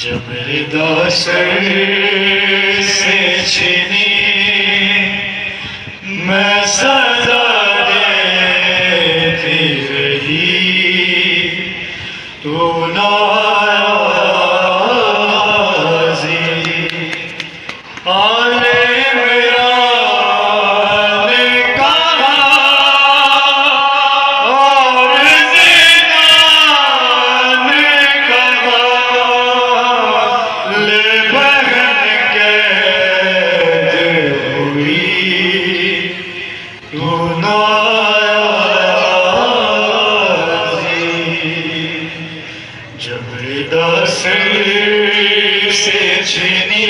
जब हृदय से छीनी मैं सदा देती रही, तू नाराज़ी आले मेरा ने कहा और ज़िंदा ने कहा, ले बहन कैद हुई, तू नाराज़ी। जब हृदय से छीनी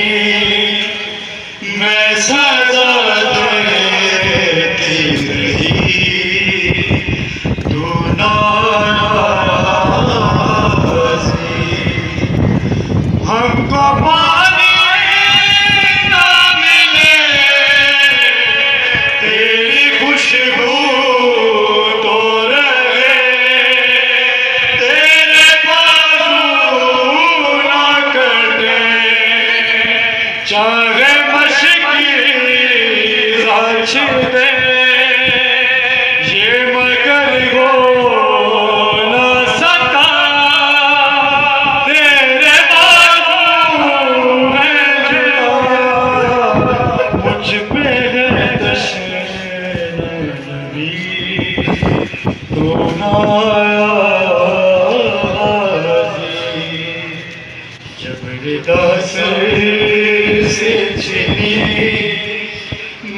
मैं सजा देती रही, तू नाराज़ी। हमको पानी ना मिले तेरी खुशबू तो रहे, तेरे बाजू ना कटे, चाहे राछ दे ये मगर हो न सका, तेरे बाजू में जुदा मुझ पे है दशनबी, तू नाराज़ी। जब हृदय से छीनी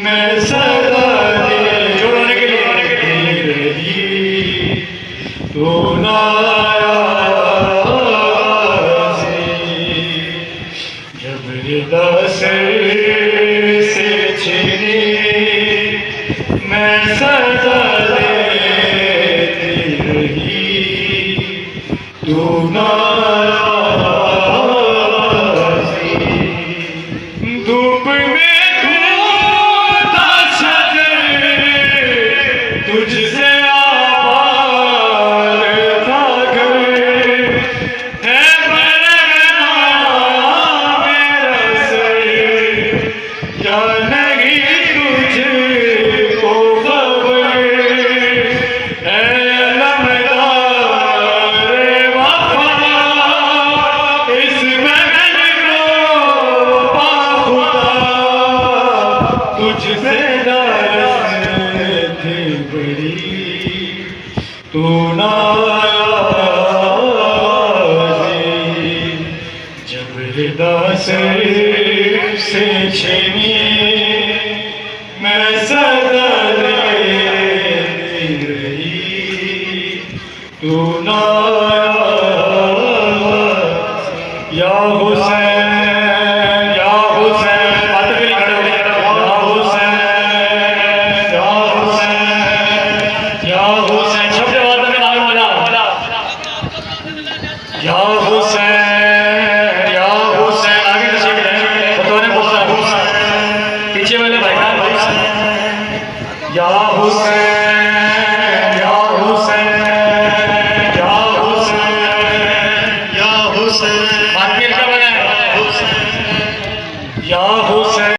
मैं सदा जोड़ने के लिए रही, तू नाराज़ी। जब हृदय से छीनी मैं सदा देती रही, तू नाराज़ी। धूप में तुझसे आबाद था घर, है बरगना मेरा सर, या नहीं तुझको खबर, है अलमदार वफा, इस महल को बाखुदा तुझसे तू नाराज़ी। जब हृदय से छीनी मैं सदा देती रही, तू नाराज़ी। या हुसैन या हुसैन, बातें भी खड़े हो गए, या हुसैन या हुसैन या हुसैन, शब्द वादा में नाम बोला, या हुसैन या हुसैन। आगे नसीब है बतौने हुसैन, पीछे वाले भाई का हुसैन, या हुसैन